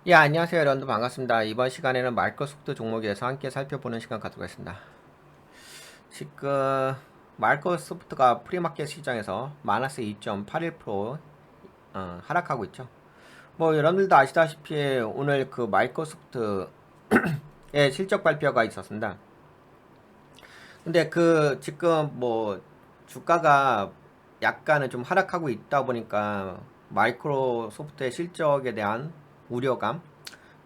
예, 안녕하세요, 여러분들 반갑습니다. 이번 시간에는 마이크로소프트 종목에 대해서 함께 살펴보는 시간 갖도록 하겠습니다. 지금 마이크로소프트가 프리마켓 시장에서 마이너스 2.81% 하락하고 있죠. 뭐 여러분들도 아시다시피 오늘 그 마이크로소프트의 실적 발표가 있었습니다. 근데 그 지금 뭐 주가가 약간은 좀 하락하고 있다 보니까 마이크로소프트의 실적에 대한 우려감,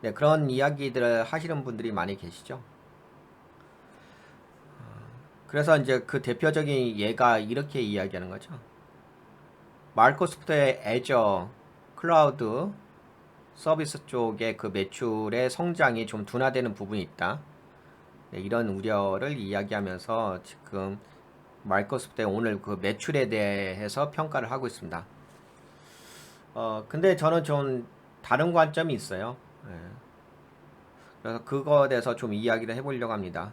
네, 그런 이야기들을 하시는 분들이 많이 계시죠. 그래서 이제 그 대표적인 예가 이렇게 이야기하는 거죠. 마이크로소프트의 애저 클라우드 서비스 쪽의 그 매출의 성장이 좀 둔화되는 부분이 있다. 네, 이런 우려를 이야기하면서 지금 마이크로소프트의 오늘 그 매출에 대해서 평가를 하고 있습니다. 근데 저는 좀 다른 관점이 있어요. 예, 그래서 그거에 대해서 좀 이야기를 해보려고 합니다.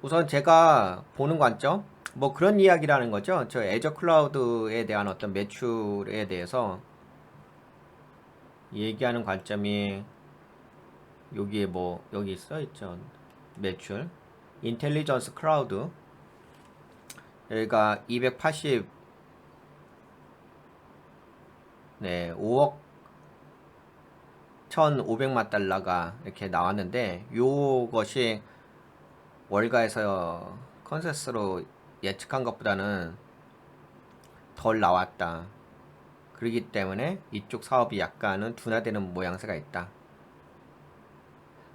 우선 제가 보는 관점, 뭐 그런 이야기라는 거죠. 저 애저 클라우드에 대한 어떤 매출에 대해서 얘기하는 관점이 여기에 뭐, 여기 써 있죠. 매출. 인텔리전스 클라우드. 여기가 280, 네, 5억 1,500만 달러가 이렇게 나왔는데, 요것이 월가에서 컨센서스로 예측한 것보다는 덜 나왔다. 그렇기 때문에 이쪽 사업이 약간은 둔화되는 모양새가 있다.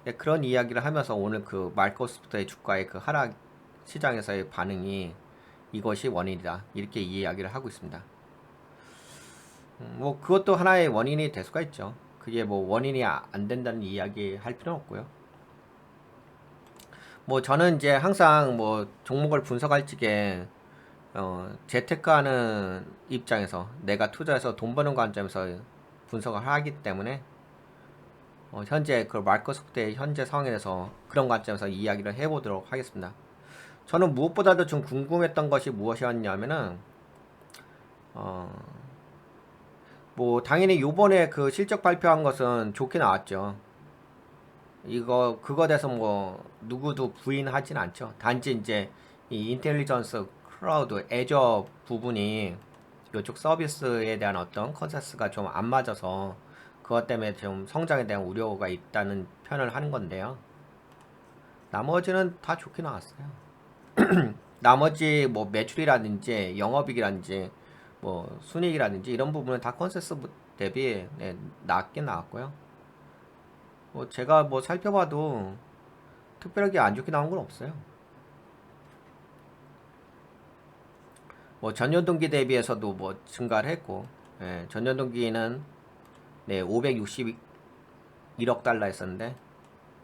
네, 그런 이야기를 하면서 오늘 그 마이크로소프트의 주가의 그 하락 시장에서의 반응이 이것이 원인이다. 이렇게 이야기를 하고 있습니다. 뭐 그것도 하나의 원인이 될 수가 있죠. 그게 뭐 원인이 안 된다는 이야기 할 필요는 없고요. 뭐 저는 이제 항상 뭐 종목을 분석할 적에 재테크하는 입장에서 내가 투자해서 돈 버는 관점에서 분석을 하기 때문에 현재 그 마이크로소프트의 현재 상황에 대해서 그런 관점에서 이야기를 해보도록 하겠습니다. 저는 무엇보다도 좀 궁금했던 것이 무엇이었냐면은 어, 뭐 당연히 요번에 그 실적 발표한 것은 좋게 나왔죠. 이거 그거 대해서 뭐 누구도 부인하진 않죠. 단지 이제 이 인텔리전스 클라우드 애저 부분이 이쪽 서비스에 대한 어떤 컨센서스가 좀 안 맞아서 그것 때문에 좀 성장에 대한 우려가 있다는 표현을 하는 건데요. 나머지는 다 좋게 나왔어요. 나머지 뭐 매출이라든지 영업이익이라든지 뭐 순이익이라든지 이런 부분은 다 컨센서스 대비 네, 낮게 나왔고요. 뭐 제가 뭐 살펴봐도 특별하게 안 좋게 나온 건 없어요. 뭐 전년 동기 대비해서도 뭐 증가를 했고, 예, 전년 동기는 네, 561억 달러 했었는데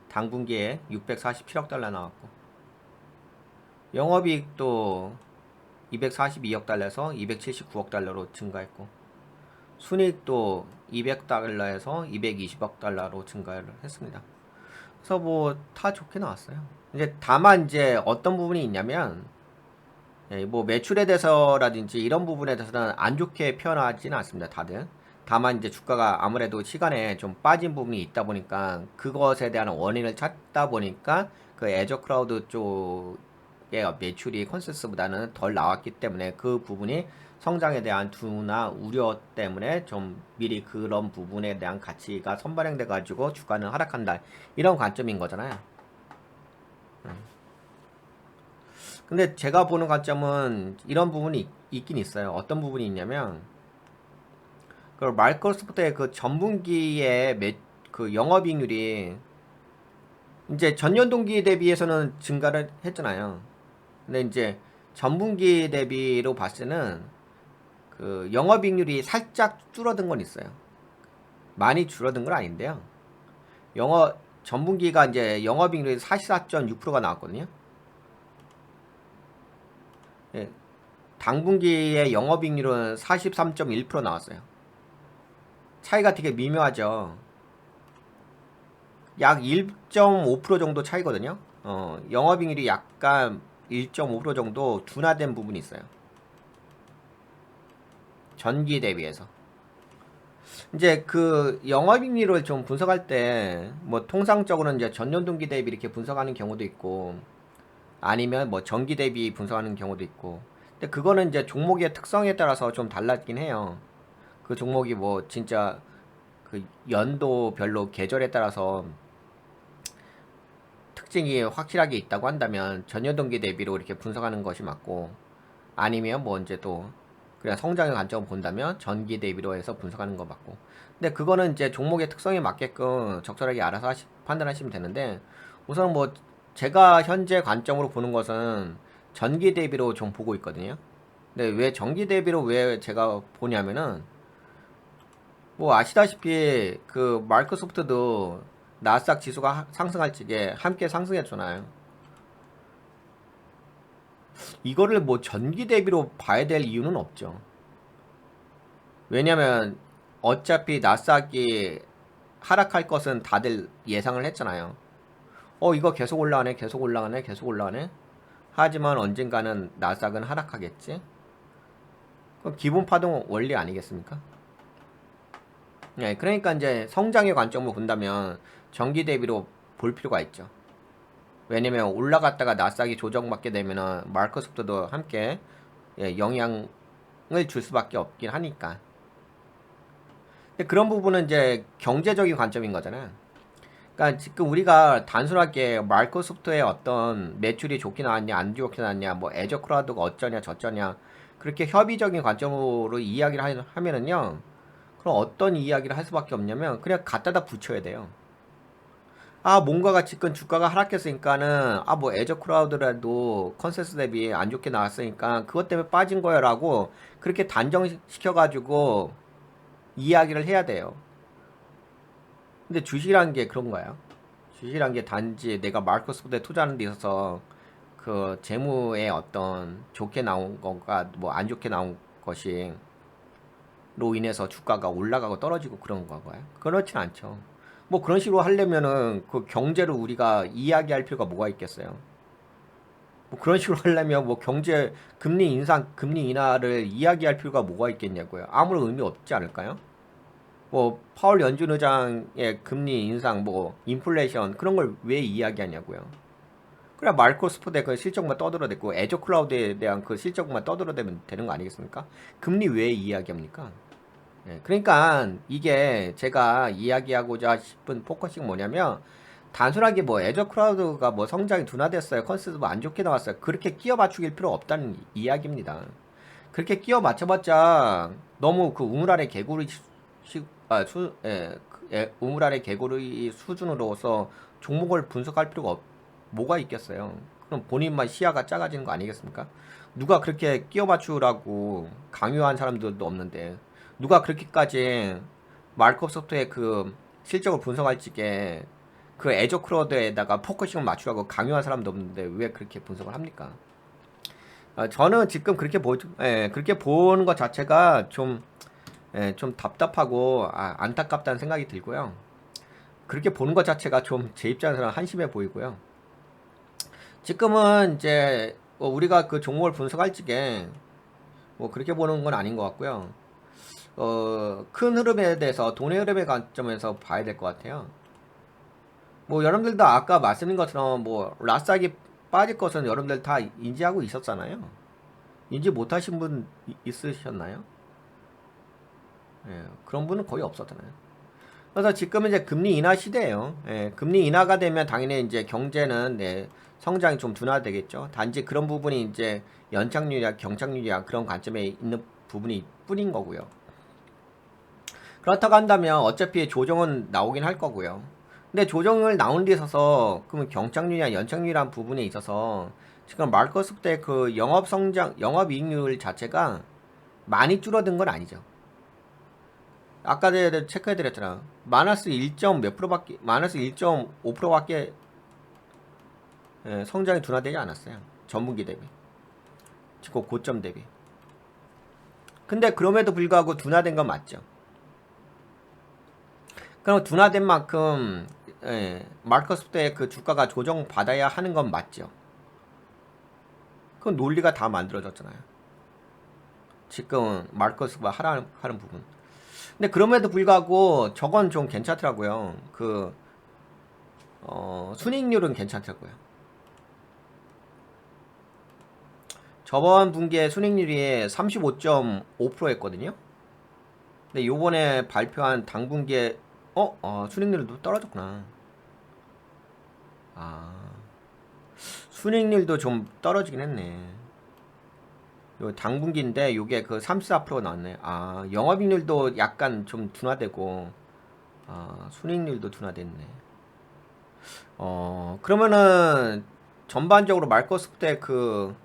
당분기에 647억 달러 나왔고, 영업이익도 242억 달러에서 279억 달러로 증가했고, 순이익도 200달러에서 220억 달러로 증가를 했습니다. 그래서 뭐 다 좋게 나왔어요. 이제 다만 이제 어떤 부분이 있냐면 예, 뭐 매출에 대해서라든지 이런 부분에 대해서는 안 좋게 표현하지는 않습니다. 다들. 다만 이제 주가가 아무래도 시간에 좀 빠진 부분이 있다 보니까 그것에 대한 원인을 찾다 보니까 그 애저 클라우드 쪽의 매출이 컨센서스보다는 덜 나왔기 때문에 그 부분이 성장에 대한 둔화 우려 때문에 좀 미리 그런 부분에 대한 가치가 선반영돼 가지고 주가는 하락한다. 이런 관점인 거잖아요. 근데 제가 보는 관점은 이런 부분이 있긴 있어요. 어떤 부분이 있냐면 그 마이크로소프트의 그 전분기의 그 영업이익률이 이제 전년 동기 대비해서는 증가를 했잖아요. 근데 이제 전분기 대비로 봤을 때는 그 영업이익률이 살짝 줄어든 건 있어요. 많이 줄어든 건 아닌데요. 영업 전분기가 이제 영업이익률이 44.6%가 나왔거든요. 예, 당분기의 영업이익률은 43.1% 나왔어요. 차이가 되게 미묘하죠. 약 1.5% 정도 차이거든요. 영업이익률이 약간 1.5% 정도 둔화된 부분이 있어요. 전기 대비해서. 이제 그 영업이익률을 좀 분석할 때 뭐 통상적으로는 이제 전년동기 대비 이렇게 분석하는 경우도 있고 아니면 뭐 전기 대비 분석하는 경우도 있고. 근데 그거는 이제 종목의 특성에 따라서 좀 달라지긴 해요. 그 종목이 뭐 진짜 그 연도별로 계절에 따라서 특징이 확실하게 있다고 한다면 전년동기 대비로 이렇게 분석하는 것이 맞고, 아니면 뭐 이제 또 그냥 성장의 관점을 본다면 전기 대비로 해서 분석하는 거 맞고. 근데 그거는 이제 종목의 특성에 맞게끔 적절하게 알아서 판단하시면 되는데, 우선 뭐 제가 현재 관점으로 보는 것은 전기 대비로 좀 보고 있거든요. 근데 왜 전기 대비로 왜 제가 보냐면은, 뭐 아시다시피 그 마이크로소프트도 나스닥 지수가 상승할 적에 함께 상승했잖아요. 이거를 뭐 전기 대비로 봐야 될 이유는 없죠. 왜냐면 어차피 나스닥이 하락할 것은 다들 예상을 했잖아요. 이거 계속 올라가네, 계속 올라가네, 계속 올라가네. 하지만 언젠가는 나스닥은 하락하겠지. 그럼 기본 파동 원리 아니겠습니까? 네, 그러니까 이제 성장의 관점으로 본다면 전기 대비로 볼 필요가 있죠. 왜냐면 올라갔다가 나스닥이 조정받게 되면은 마이크로소프트도 함께 영향을 줄 수밖에 없긴 하니까. 근데 그런 부분은 이제 경제적인 관점인 거잖아요. 그러니까 지금 우리가 단순하게 마이크로소프트의 어떤 매출이 좋게 나왔냐 안 좋게 나왔냐 뭐 애저 클라우드가 어쩌냐 저쩌냐 그렇게 협의적인 관점으로 이야기를 하면은요, 그럼 어떤 이야기를 할 수밖에 없냐면 그냥 갖다다 붙여야 돼요. 아, 뭔가가 지금 주가가 하락했으니까는 아 뭐 애저 클라우드라도 컨센서스 대비 안 좋게 나왔으니까 그것 때문에 빠진 거야라고 그렇게 단정시켜 가지고 이야기를 해야 돼요. 근데 주식이라는 게 그런 거예요. 주식이란 게 단지 내가 마이크로소프트에 투자하는 데 있어서 그 재무에 어떤 좋게 나온 건가 뭐 안 좋게 나온 것이 로 인해서 주가가 올라가고 떨어지고 그런 거고요. 그렇진 않죠. 뭐 그런 식으로 하려면은 그 경제를 우리가 이야기할 필요가 뭐가 있겠어요. 뭐 그런 식으로 하려면 뭐 경제 금리 인상, 금리 인하를 이야기할 필요가 뭐가 있겠냐고요. 아무런 의미 없지 않을까요? 뭐 파월 연준 의장의 금리 인상, 뭐 인플레이션 그런 걸 왜 이야기하냐고요. 그냥 마이크로소프트의 그 실적만 떠들어대고 애저 클라우드에 대한 그 실적만 떠들어대면 되는 거 아니겠습니까? 금리 왜 이야기합니까? 그러니까 이게 제가 이야기하고자 싶은 포커싱 뭐냐면, 단순하게 뭐 애저 클라우드가 뭐 성장이 둔화됐어요, 컨센서스 뭐 안 좋게 나왔어요, 그렇게 끼워 맞추길 필요 없다는 이야기입니다. 그렇게 끼워 맞춰봤자 너무 그 우물 아래 개구리 우물 아래 개구리 수준으로서 종목을 분석할 필요가 뭐가 있겠어요. 그럼 본인만 시야가 작아지는 거 아니겠습니까? 누가 그렇게 끼워 맞추라고 강요한 사람들도 없는데, 누가 그렇게까지 마이크로소프트의 그 실적을 분석할 적에 그 애저 클라우드에다가 포커싱을 맞추라고 강요한 사람도 없는데 왜 그렇게 분석을 합니까? 저는 지금 그렇게 보는 것 자체가 좀 답답하고 안타깝다는 생각이 들고요. 그렇게 보는 것 자체가 좀 제 입장에서는 한심해 보이고요. 지금은 이제 뭐 우리가 그 종목을 분석할 적에 뭐 그렇게 보는 건 아닌 것 같고요. 큰 흐름에 대해서 돈의 흐름의 관점에서 봐야 될 것 같아요. 뭐 여러분들도 아까 말씀드린 것처럼 뭐 라스닥이 빠질 것은 여러분들 다 인지하고 있었잖아요. 인지 못하신 분 있으셨나요? 그런 분은 거의 없었잖아요. 그래서 지금은 이제 금리 인하 시대예요. 금리 인하가 되면 당연히 이제 경제는 성장이 좀 둔화되겠죠. 단지 그런 부분이 이제 연착률이야 경착률이야 그런 관점에 있는 부분이 뿐인 거고요. 그렇다고 한다면 어차피 조정은 나오긴 할 거고요. 근데 조정을 나온 데 있어서 그러면 경착률이나 연착률이란 부분에 있어서 지금 마이크로소프트의 그 영업 성장, 영업 이익률 자체가 많이 줄어든 건 아니죠. 아까 제가 체크해드렸잖아. 마이너스 1. 몇 프로밖에, 마이너스 1.5%밖에 성장이 둔화되지 않았어요. 전분기 대비. 즉 고점 대비. 근데 그럼에도 불구하고 둔화된 건 맞죠. 그럼 둔화된 만큼 마이크로소프트의 그 주가가 조정받아야 하는 건 맞죠. 그 논리가 다 만들어졌잖아요. 지금 마이크로소프트가 하라는 부분. 근데 그럼에도 불구하고 저건 좀 괜찮더라고요. 순익률은 괜찮더라고요. 저번 분기에 순익률이 35.5%였거든요. 근데 요번에 발표한 당분기에 순익률도 떨어졌구나. 아, 순익률도 좀 떨어지긴 했네. 요 당분기인데 요게 그 34% 나왔네. 아, 영업이익률도 약간 좀 둔화되고 순익률도 둔화됐네. 그러면은 전반적으로 마이크로소프트 때그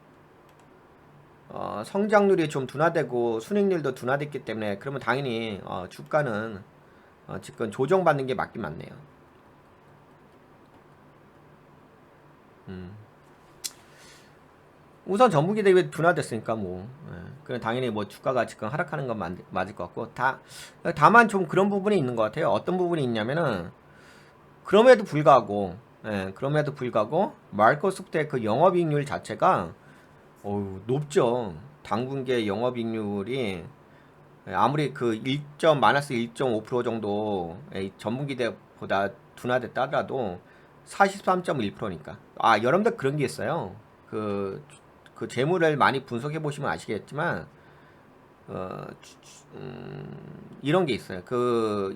성장률이 좀 둔화되고 순익률도 둔화됐기 때문에 그러면 당연히 주가는 지금 조정받는 게 맞긴 맞네요. 음. 우선 전분기 대비 둔화됐으니까 뭐 그냥 당연히 뭐 주가가 지금 하락하는 건 맞을 것 같고 다만 좀 그런 부분이 있는 것 같아요. 어떤 부분이 있냐면은 그럼에도 불구하고 마이크로소프트의 그 영업이익률 자체가 높죠. 당분기의 영업이익률이 아무리 그 1.5% 정도 전분기 때보다 둔화됐다 하더라도 43.1%니까. 여러분들 그런 게 있어요. 그 재물을 많이 분석해 보시면 아시겠지만 어, 이런 게 있어요.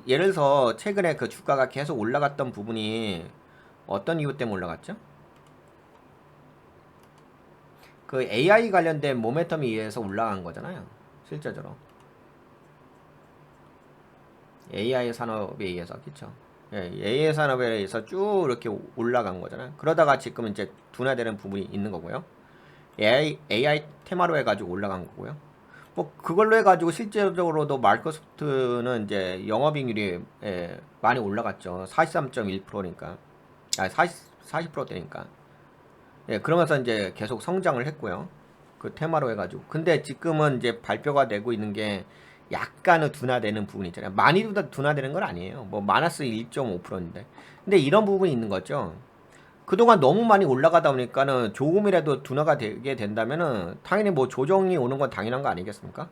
예를 들어서 최근에 그 주가가 계속 올라갔던 부분이 어떤 이유 때문에 올라갔죠? 그 AI 관련된 모멘텀에 의해서 올라간 거잖아요. 실제적으로. AI 산업에 의해서, 그쵸? 예, AI 산업에 의해서 쭉 이렇게 올라간 거잖아요. 그러다가 지금 이제 둔화되는 부분이 있는 거고요. AI 테마로 해가지고 올라간 거고요. 뭐 그걸로 해가지고 실제적으로도 마이크로소프트는 이제 영업이익률이 많이 올라갔죠. 43.1%니까. 40%대니까. 예, 그러면서 이제 계속 성장을 했고요. 그 테마로 해가지고. 근데 지금은 이제 발표가 되고 있는 게 약간은 둔화되는 부분이 있잖아요. 많이 둔화되는 건 아니에요. 뭐 마이너스 1.5%인데. 근데 이런 부분이 있는 거죠. 그동안 너무 많이 올라가다 보니까는 조금이라도 둔화가 되게 된다면은 당연히 뭐 조정이 오는 건 당연한 거 아니겠습니까?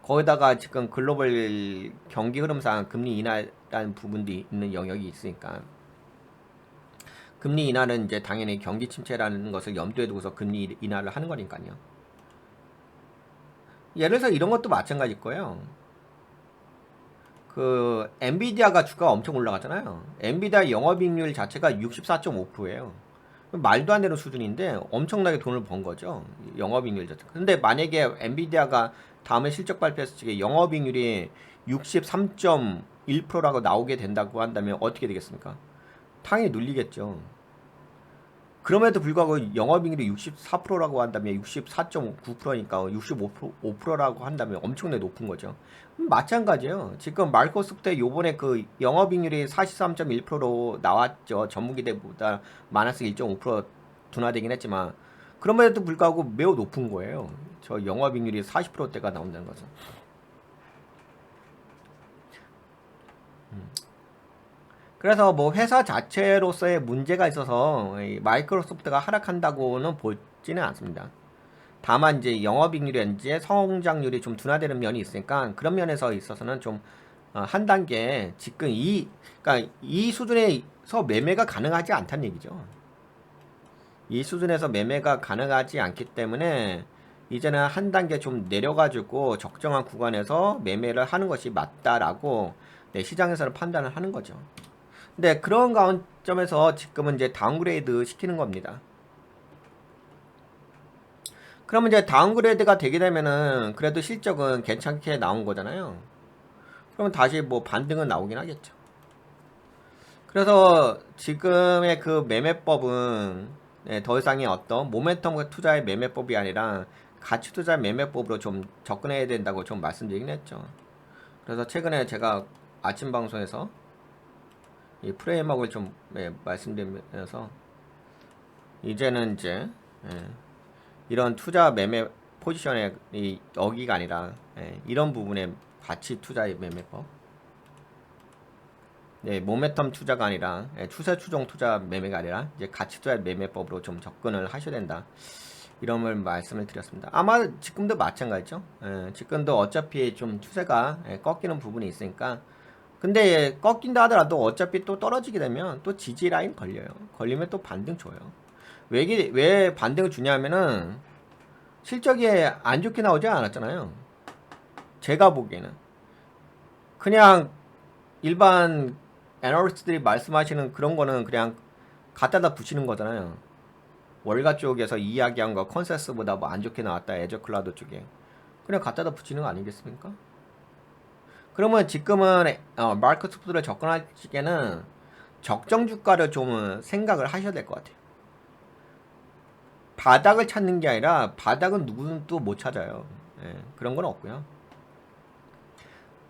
거기다가 지금 글로벌 경기 흐름상 금리 인하라는 부분도 있는 영역이 있으니까 금리 인하는 이제 당연히 경기 침체라는 것을 염두에 두고서 금리 인하를 하는 거니까요. 예를 들어서 이런 것도 마찬가지일 거예요. 엔비디아가 주가가 엄청 올라갔잖아요. 엔비디아 영업이익률 자체가 64.5%예요. 말도 안 되는 수준인데 엄청나게 돈을 번 거죠. 영업이익률 자체. 근데 만약에 엔비디아가 다음에 실적 발표했을 때 영업이익률이 63.1%라고 나오게 된다고 한다면 어떻게 되겠습니까? 당연히 눌리겠죠. 그럼에도 불구하고 영업이익률이 64%라고 한다면 64.9%니까 65%라고 한다면 엄청나게 높은 거죠. 마찬가지예요. 지금 마이크로소프트 요번에 그 영업이익률이 43.1%로 나왔죠. 전분기대보다 마이너스 1.5% 둔화되긴 했지만 그럼에도 불구하고 매우 높은 거예요. 저 영업이익률이 40%대가 나온다는 것은. 그래서 뭐 회사 자체로서의 문제가 있어서 마이크로소프트가 하락한다고는 보지는 않습니다. 다만 이제 영업이익률이든지 성장률이 좀 둔화되는 면이 있으니까 그런 면에서 있어서는 좀 한 단계 지금 그러니까 이 수준에서 매매가 가능하지 않다는 얘기죠. 이 수준에서 매매가 가능하지 않기 때문에 이제는 한 단계 좀 내려가지고 적정한 구간에서 매매를 하는 것이 맞다라고 시장에서는 판단을 하는 거죠. 근데 그런 관점에서 지금은 이제 다운그레이드 시키는 겁니다. 그러면 이제 다운그레이드가 되게 되면은 그래도 실적은 괜찮게 나온 거잖아요. 그러면 다시 뭐 반등은 나오긴 하겠죠. 그래서 지금의 그 매매법은 더 이상의 어떤 모멘텀 투자의 매매법이 아니라 가치 투자 매매법으로 좀 접근해야 된다고 좀 말씀드리긴 했죠. 그래서 최근에 제가 아침 방송에서 이 프레임워크를 좀 말씀드리면서 이제는 이제 이런 투자 매매 포지션의 여기가 아니라 이런 부분의 가치 투자의 매매법 모멘텀 투자가 아니라 추세 추종 투자 매매가 아니라 이제 가치 투자 매매법으로 좀 접근을 하셔야 된다. 이런 걸 말씀을 드렸습니다. 아마 지금도 마찬가지죠. 지금도 어차피 좀 추세가 꺾이는 부분이 있으니까. 근데 꺾인다 하더라도 어차피 또 떨어지게 되면 또 지지 라인 걸려요. 걸리면 또 반등 줘요. 왜 반등을 주냐면은 실적이 안 좋게 나오지 않았잖아요. 제가 보기에는 그냥 일반 애널리스트들이 말씀하시는 그런 거는 그냥 갖다다 붙이는 거잖아요. 월가 쪽에서 이야기한 거 컨센서스보다 뭐 안 좋게 나왔다. 애저 클라우드 쪽에 그냥 갖다다 붙이는 거 아니겠습니까? 그러면 지금은 마이크로소프트를 접근하시기에는 적정 주가를 좀 생각을 하셔야 될 것 같아요. 바닥을 찾는 게 아니라 바닥은 누구도 못 찾아요. 그런 건 없고요.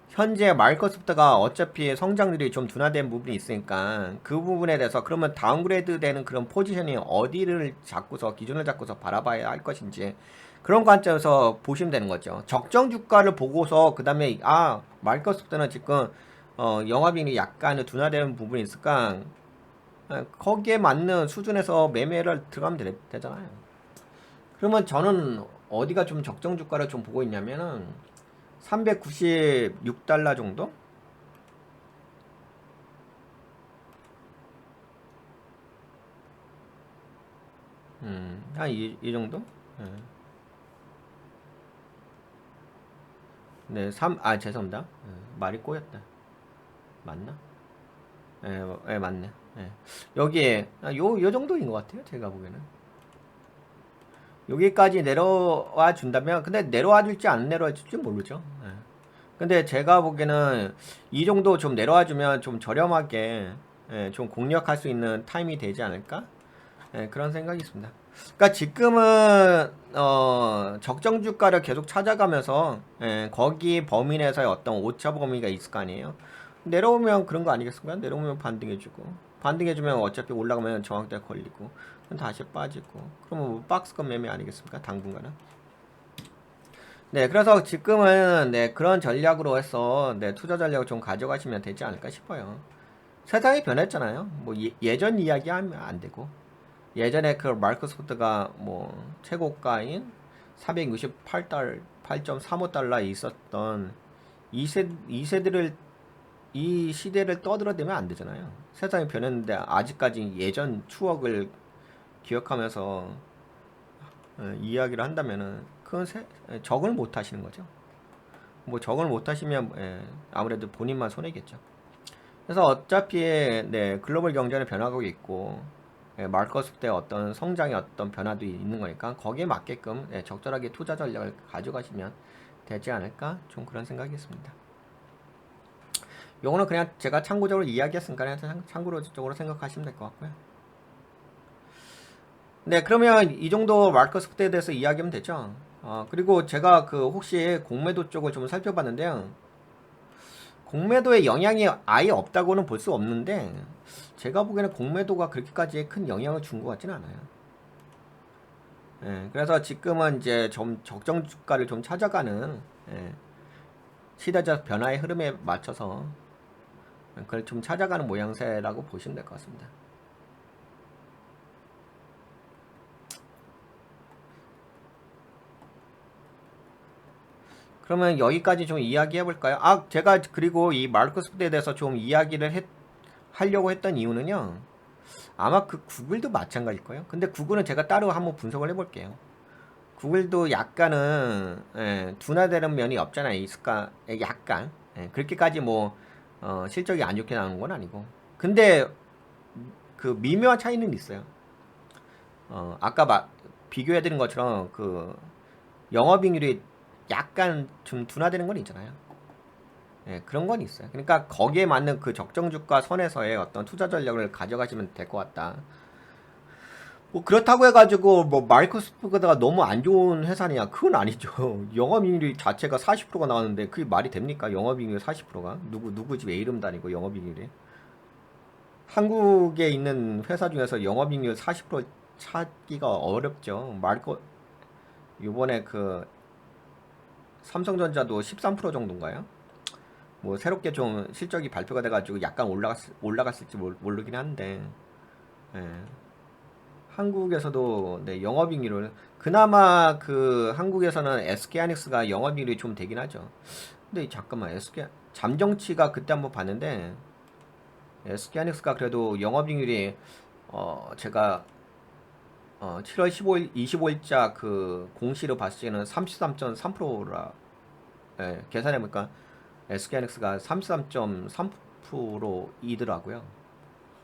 현재 마이크로소프트가 어차피 성장률이 좀 둔화된 부분이 있으니까 그 부분에 대해서 그러면 다운그레이드 되는 그런 포지션이 어디를 잡고서 기준을 잡고서 바라봐야 할 것인지 그런 관점에서 보시면 되는 거죠. 적정 주가를 보고서 그 다음에 마이크로소프트는 지금 영업이익이 약간 둔화되는 부분이 있을까 거기에 맞는 수준에서 매매를 들어가면 되잖아요. 그러면 저는 어디가 좀 적정 주가를 좀 보고 있냐면은 396달러 정도? 한 이 정도? 네, 죄송합니다. 말이 꼬였다. 맞나? 맞네. 여기에, 요 정도인 것 같아요. 제가 보기에는. 여기까지 내려와 준다면, 근데 내려와 줄지 안 내려와 줄지 모르죠. 근데 제가 보기에는 이 정도 좀 내려와 주면 좀 저렴하게 좀 공략할 수 있는 타임이 되지 않을까? 그런 생각이 있습니다. 그러니까 지금은 적정 주가를 계속 찾아가면서 거기 범위 내에서의 어떤 오차 범위가 있을 거 아니에요. 내려오면 그런 거 아니겠습니까? 내려오면 반등해주고 반등해주면 어차피 올라가면 저항대 걸리고 다시 빠지고 그러면 뭐 박스권 매매 아니겠습니까? 당분간은. 네, 그래서 지금은 그런 전략으로 해서 투자 전략을 좀 가져가시면 되지 않을까 싶어요. 세상이 변했잖아요. 뭐 예전 이야기 하면 안 되고. 예전에 그 마이크로소프트가 뭐 최고가인 8.35달러에 있었던 이 시대를 떠들어대면 안 되잖아요. 세상이 변했는데 아직까지 예전 추억을 기억하면서 이야기를 한다면은 그건 적응을 못 하시는 거죠. 뭐 적응을 못 하시면 아무래도 본인만 손해겠죠. 그래서 어차피 글로벌 경제는 변화하고 있고 마이크로소프트의 어떤 성장의 어떤 변화도 있는 거니까 거기에 맞게끔 적절하게 투자 전략을 가져가시면 되지 않을까 좀 그런 생각이 있습니다. 요거는 그냥 제가 참고적으로 이야기했으니까 그냥 참고적으로 생각하시면 될 것 같고요. 네, 그러면 이 정도 마이크로소프트에 대해서 이야기하면 되죠. 그리고 제가 그 혹시 공매도 쪽을 좀 살펴봤는데요. 공매도의 영향이 아예 없다고는 볼 수 없는데 제가 보기에는 공매도가 그렇게까지 큰 영향을 준 것 같지는 않아요. 그래서 지금은 이제 좀 적정 주가를 좀 찾아가는 시대적 변화의 흐름에 맞춰서 그걸 좀 찾아가는 모양새라고 보시면 될 것 같습니다. 그러면 여기까지 좀 이야기해 볼까요? 제가 그리고 이 마이크로소프트에 대해서 좀 이야기를 하려고 했던 이유는요. 아마 그 구글도 마찬가지일 거예요. 근데 구글은 제가 따로 한번 분석을 해볼게요. 구글도 약간은 둔화되는 면이 없잖아요. 있을까? 약간 그렇게까지 뭐 실적이 안 좋게 나오는 건 아니고. 근데 그 미묘한 차이는 있어요. 아까 비교해드린 것처럼 그 영업이익률이 약간 좀 둔화되는 건 있잖아요. 그런 건 있어요. 그러니까 거기에 맞는 그 적정 주가 선에서의 어떤 투자 전략을 가져가시면 될 것 같다. 뭐 그렇다고 해가지고 뭐 마이크로소프트가 너무 안 좋은 회사냐? 그건 아니죠. 영업이익률 자체가 40%가 나왔는데 그게 말이 됩니까? 영업이익률 40%가 누구 집에 이름도 아니고 영업이익률이 한국에 있는 회사 중에서 영업이익률 40% 찾기가 어렵죠. 요번에 그 삼성전자도 13% 정도인가요? 뭐 새롭게 좀 실적이 발표가 돼가지고 약간 올라갔을지 모르긴 한데, 예. 한국에서도 네, 영업이익률을 그나마 그 한국에서는 SK하이닉스가 영업이익률이 좀 되긴 하죠. 근데 잠깐만 SK 잠정치가 그때 한번 봤는데 SK하이닉스가 그래도 영업이익률이 제가 7월 15일 25일자 그 공시로 봤을 때는 33.3%라 계산해보니까 SK하이닉스가 33.3%이더라고요.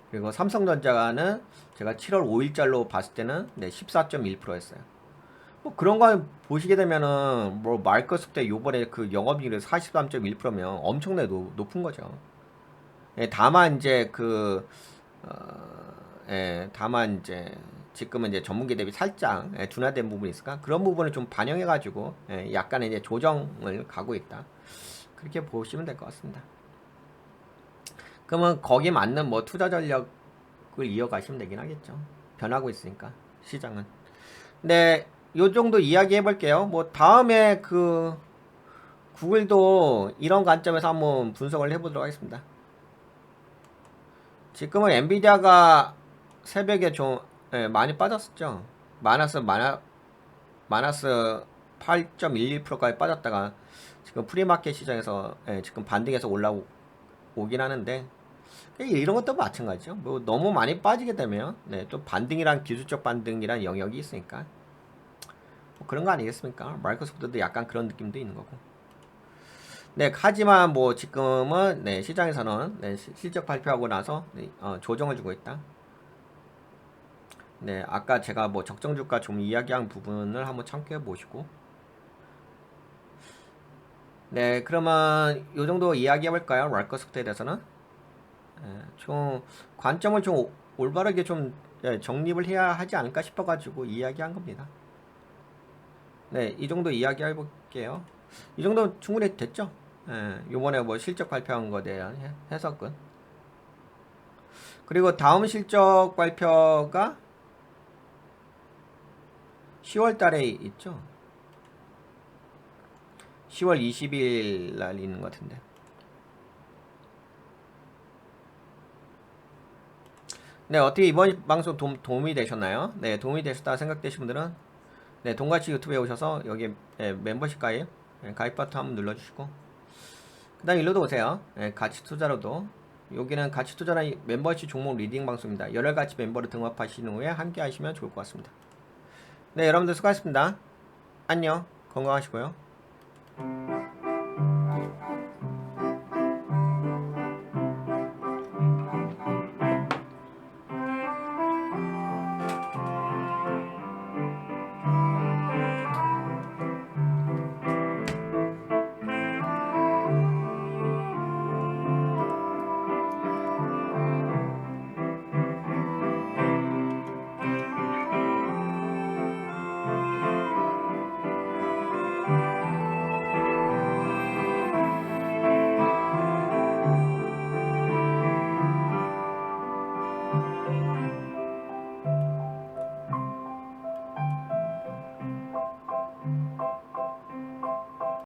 그리고 삼성전자는 제가 7월 5일자로 봤을 때는 네, 14.1%였어요. 뭐 그런 거 보시게 되면은 뭐 마이크로소프트 요번에 그 영업이익률이 43.1%면 엄청나게 높은 거죠. 예, 다만 이제 다만 이제 지금은 이제 전문기 대비 살짝 둔화된 부분이 있을까? 그런 부분을 좀 반영해가지고 약간의 이제 조정을 가고 있다. 그렇게 보시면 될 것 같습니다. 그러면 거기 맞는 뭐 투자 전략을 이어가시면 되긴 하겠죠. 변하고 있으니까 시장은. 네, 요 정도 이야기 해볼게요. 뭐 다음에 그 구글도 이런 관점에서 한번 분석을 해보도록 하겠습니다. 지금은 엔비디아가 새벽에 좀 많이 빠졌었죠. 마이너스 8.11%까지 빠졌다가 지금 프리마켓 시장에서 지금 반등해서 올라오긴 하는데 이런 것도 마찬가지죠. 뭐 너무 많이 빠지게 되면 또 반등이란 기술적 반등이란 영역이 있으니까 뭐 그런 거 아니겠습니까? 마이크로소프트도 약간 그런 느낌도 있는 거고. 네, 하지만 뭐 지금은 시장에서는 실적 발표하고 나서 조정을 주고 있다. 네, 아까 제가 뭐 적정 주가 좀 이야기한 부분을 한번 참고해 보시고. 네, 그러면 요 정도 이야기해 볼까요? 마이크로소프트에 대해서는 좀 관점을 좀 올바르게 좀 정립을 해야 하지 않을까 싶어가지고 이야기한 겁니다. 네, 이 정도 이야기 해볼게요. 이 정도 충분히 됐죠? 요번에 뭐 실적 발표한 거에 대한 해석은. 그리고 다음 실적 발표가 10월 달에 있죠? 10월 20일 날 있는 것 같은데. 네, 어떻게 이번 방송 도움이 되셨나요? 네, 도움이 되셨다 생각되신 분들은 돈가치 유튜브에 오셔서 여기 멤버십 가입 버튼 한번 눌러주시고 그 다음 일로도 오세요. 가치 투자로도 여기는 가치 투자는 멤버십 종목 리딩 방송입니다. 여러 가지 멤버로 등록하신 후에 함께 하시면 좋을 것 같습니다. 네, 여러분들 수고하셨습니다. 안녕, 건강하시고요.